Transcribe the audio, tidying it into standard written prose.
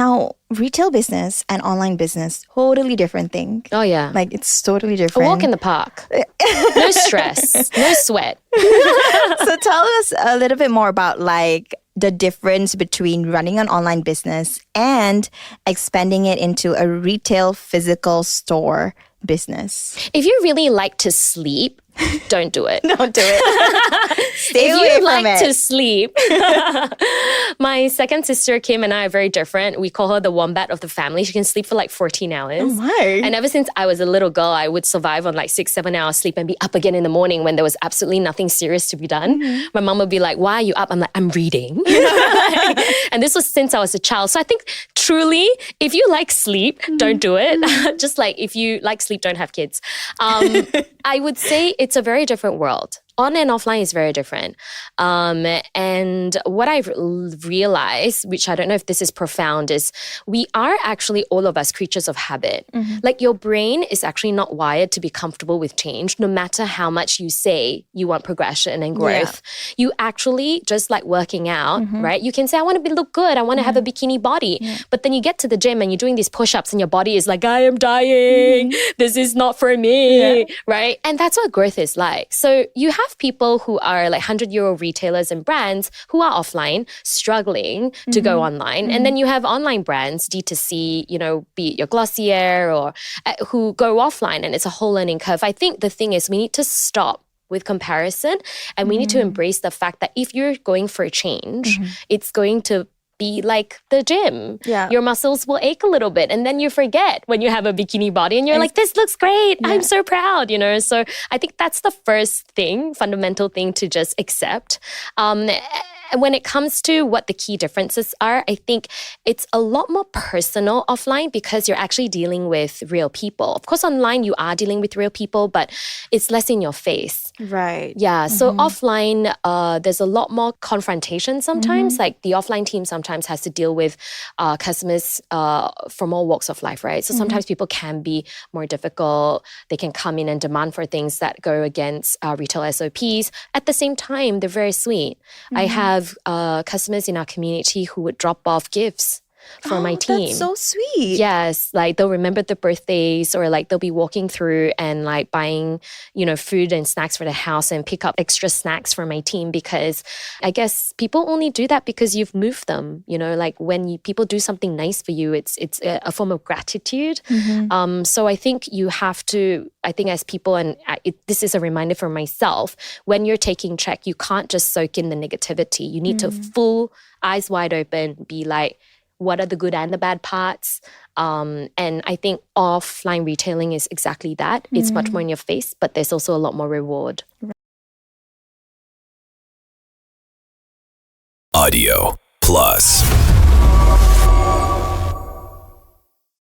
Now, retail business and online business, totally different thing. Oh, yeah. Like, it's totally A different. walk in the park. No stress. No sweat. So tell us a little bit more about like the difference between running an online business and expanding it into a retail physical store business. If you really like to sleep, don't do it. Don't do it. Stay If away you from like it. to sleep, my second sister, Kim, and I are very different. We call her the wombat of the family. She can sleep for like 14 hours. Oh my. And ever since I was a little girl, I would survive on like 6-7 hours sleep and be up again in the morning when there was absolutely nothing serious to be done. Mm-hmm. My mom would be like, why are you up? I'm like, I'm reading. And this was since I was a child. So I think truly, if you like sleep, don't do it. Just like if you like sleep, don't have kids. I would say it's a very different world. On and offline is very different. And what I've realized, which I don't know if this is profound, is we are actually all of us creatures of habit. Like your brain is actually not wired to be comfortable with change, no matter how much you say you want progression and growth. You actually, just like working out, right? You can say, I want to look good. I want to have a bikini body. But then you get to the gym and you're doing these push-ups and your body is like, I am dying. This is not for me, right? And that's what growth is like. So you have people who are like 100-year-old retailers and brands who are offline, struggling to go online. And then you have online brands, D2C, you know, be it your Glossier or who go offline, and it's a whole learning curve. I think the thing is we need to stop with comparison and we need to embrace the fact that if you're going for a change, it's going to be like the gym. Your muscles will ache a little bit and then you forget when you have a bikini body and you're like, this looks great. I'm so proud, you know? So I think that's the first thing, fundamental thing to just accept. When it comes to what the key differences are, I think it's a lot more personal offline because you're actually dealing with real people. Of course, online you are dealing with real people, but it's less in your face. Right. Yeah. So offline, there's a lot more confrontation sometimes. Like the offline team sometimes has to deal with customers from all walks of life, right? So sometimes people can be more difficult. They can come in and demand for things that go against retail SOPs. At the same time, they're very sweet. I have customers in our community who would drop off gifts for my team. That's so sweet. Yes, like they'll remember the birthdays or like they'll be walking through and like buying, you know, food and snacks for the house and pick up extra snacks for my team because I guess people only do that because you've moved them, you know, like when people do something nice for you, it's a form of gratitude. So I think you have to, I think as people, and this is a reminder for myself, when you're taking check, you can't just soak in the negativity. You need to full eyes wide open, be like, what are the good and the bad parts? And I think offline retailing is exactly that. It's much more in your face, but there's also a lot more reward. Audio Plus.